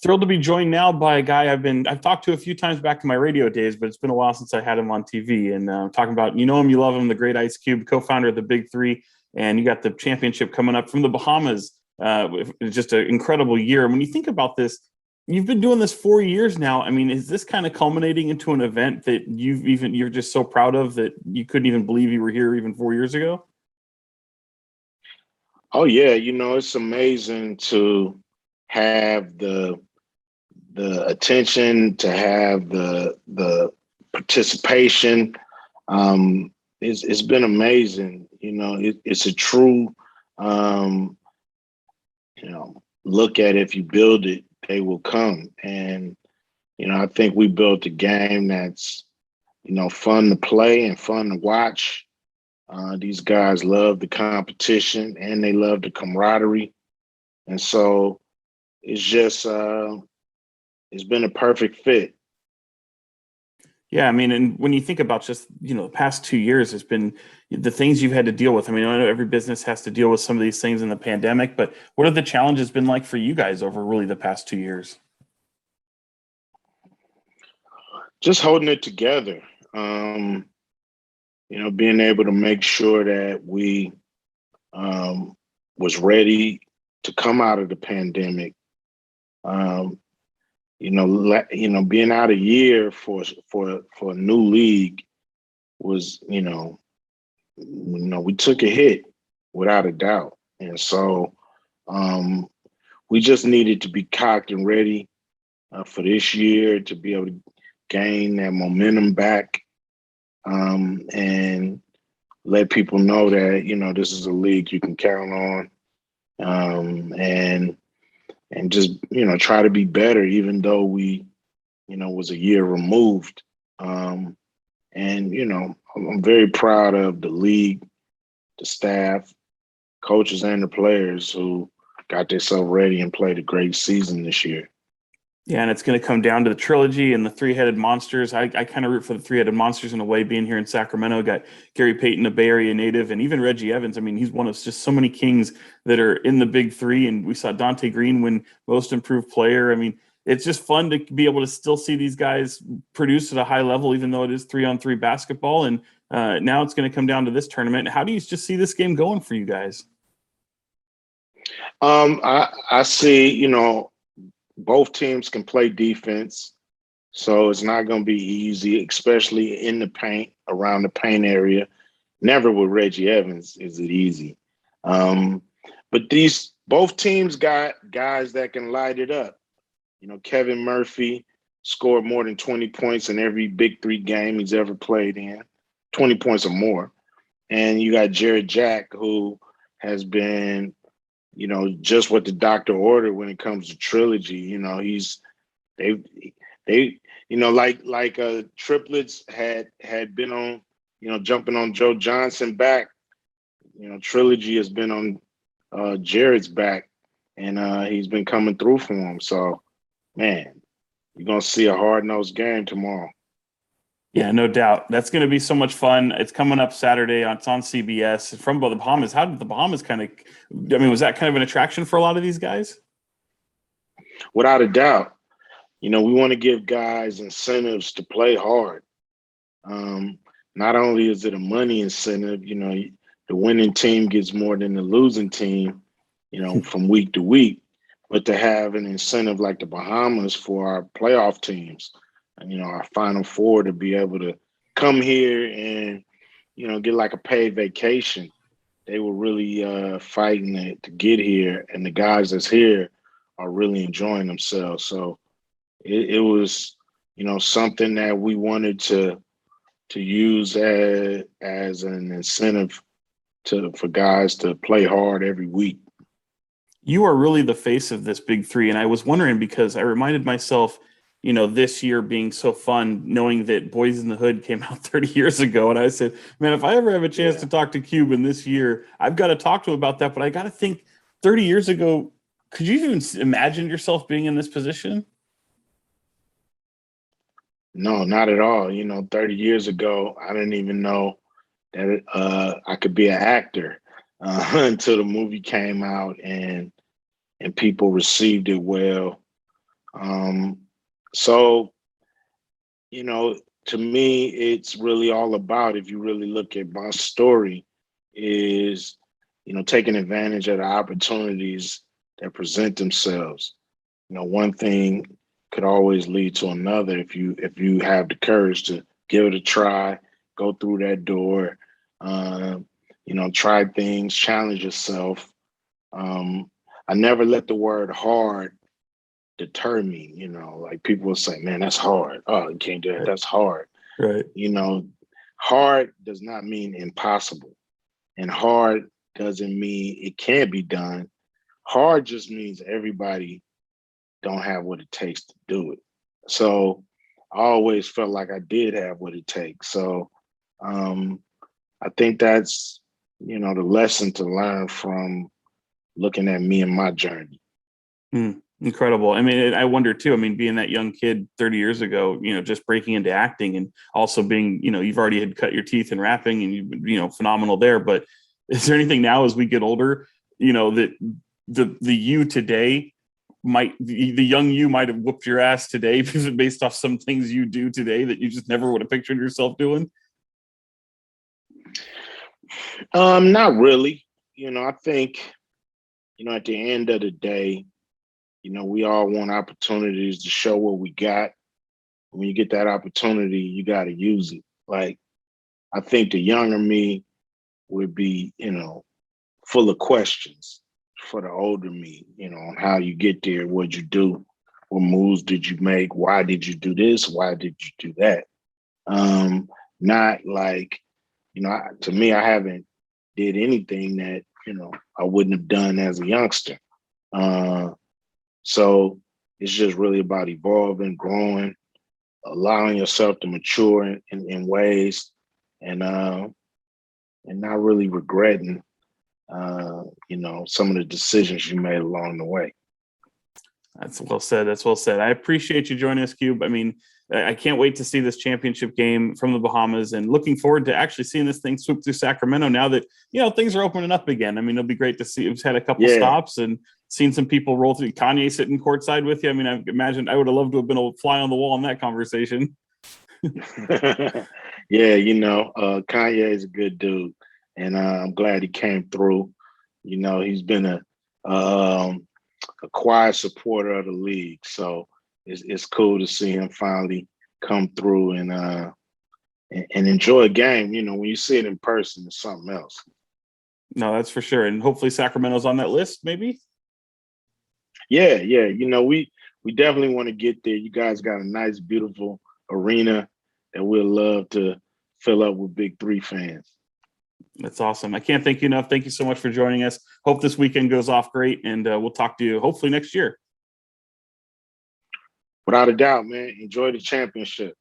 Thrilled to be joined now by a guy I've talked to a few times back in my radio days, but it's been a while since I had him on TV. And talking about, you know him, you love him, the great Ice Cube, co-founder of the Big 3, and you got the championship coming up from the Bahamas. It's just an incredible year. And when you think about this, you've been doing this 4 years now. I mean, is this kind of culminating into an event that you're just so proud of that you couldn't even believe you were here even 4 years ago? Oh yeah, it's amazing to have the attention, to have the participation. It's been amazing. It's a true look at it. If you build it, they will come. And I think we built a game that's fun to play and fun to watch. These guys love the competition and they love the camaraderie. And so it's just it's been a perfect fit. Yeah, I mean, and when you think about just, the past 2 years has been the things you've had to deal with. I mean, I know every business has to deal with some of these things in the pandemic, but what have the challenges been like for you guys over really the past 2 years? Just holding it together. Being able to make sure that we was ready to come out of the pandemic. Being out a year for a new league was, we took a hit without a doubt. And so we just needed to be cocked and ready for this year to be able to gain that momentum back and let people know that, this is a league you can count on. And just, try to be better, even though we, was a year removed. I'm very proud of the league, the staff, coaches, and the players who got themselves ready and played a great season this year. Yeah, and it's going to come down to the trilogy and the three-headed monsters. I kind of root for the three-headed monsters in a way, being here in Sacramento. Got Gary Payton, a Bay Area native, and even Reggie Evans. I mean, he's one of just so many kings that are in the Big 3, and we saw Dante Green win Most Improved Player. I mean, it's just fun to be able to still see these guys produce at a high level, even though it is 3-on-3 basketball. And now it's going to come down to this tournament. How do you just see this game going for you guys? I see, both teams can play defense, so it's not going to be easy, especially in the paint, around the paint area. Never with Reggie Evans is it easy. But both teams got guys that can light it up. Kevin Murphy scored more than 20 points in every Big 3 game he's ever played in, 20 points or more. And you got Jared Jack, who has been just what the doctor ordered when it comes to trilogy. Triplets had been on, jumping on Joe Johnson back. Trilogy has been on Jared's back, and he's been coming through for him. So, man, you're gonna see a hard-nosed game tomorrow. Yeah, no doubt. That's going to be so much fun. It's coming up Saturday. It's on CBS. From the Bahamas. How did the Bahamas was that kind of an attraction for a lot of these guys? Without a doubt. We want to give guys incentives to play hard. Not only is it a money incentive, the winning team gets more than the losing team, from week to week, but to have an incentive like the Bahamas for our playoff teams, our Final Four, to be able to come here and, get like a paid vacation. They were really fighting to get here, and the guys that's here are really enjoying themselves. So it was, something that we wanted to use as an incentive for guys to play hard every week. You are really the face of this Big 3, and I was wondering because I reminded myself – this year being so fun, knowing that Boyz N the Hood came out 30 years ago. And I said, man, if I ever have a chance to talk to Cuban this year, I've got to talk to him about that. But I got to think 30 years ago, could you even imagine yourself being in this position? No, not at all. 30 years ago, I didn't even know that I could be an actor until the movie came out and people received it well. So, you know, to me, it's really all about, if you really look at my story, is, taking advantage of the opportunities that present themselves. One thing could always lead to another if you have the courage to give it a try, go through that door, try things, challenge yourself. I never let the word hard deter me. Like people will say, man, that's hard. Oh, you can't do that. That's hard. Right. Hard does not mean impossible. And hard doesn't mean it can't be done. Hard just means everybody don't have what it takes to do it. So I always felt like I did have what it takes. So I think that's, the lesson to learn from looking at me and my journey. Incredible. I mean, I wonder too, I mean, being that young kid 30 years ago, just breaking into acting and also being, you've already had cut your teeth in rapping and you've phenomenal there. But is there anything now as we get older, that the you today the young you might have whooped your ass today based off some things you do today that you just never would have pictured yourself doing? Not really. I think, at the end of the day, we all want opportunities to show what we got. When you get that opportunity, you got to use it. Like, I think the younger me would be, full of questions for the older me, on how you get there, what'd you do, what moves did you make, why did you do this, why did you do that? Not like, to me, I haven't did anything that, I wouldn't have done as a youngster. So it's just really about evolving, growing, allowing yourself to mature in ways, and not really regretting, some of the decisions you made along the way. That's well said. That's well said. I appreciate you joining us, Cube. I mean, I can't wait to see this championship game from the Bahamas and looking forward to actually seeing this thing swoop through Sacramento now that, things are opening up again. I mean, it'll be great to see. We've had a couple stops and seen some people roll through. Kanye sitting courtside with you. I mean, I imagine I would have loved to have been a fly on the wall in that conversation. Yeah, Kanye is a good dude, and I'm glad he came through. He's been a quiet supporter of the league, so it's cool to see him finally come through and enjoy a game. When you see it in person, it's something else. No, that's for sure, and hopefully Sacramento's on that list, maybe. Yeah. We definitely want to get there. You guys got a nice, beautiful arena that we'll love to fill up with Big3 fans. That's awesome. I can't thank you enough. Thank you so much for joining us. Hope this weekend goes off great, and we'll talk to you hopefully next year. Without a doubt, man. Enjoy the championship.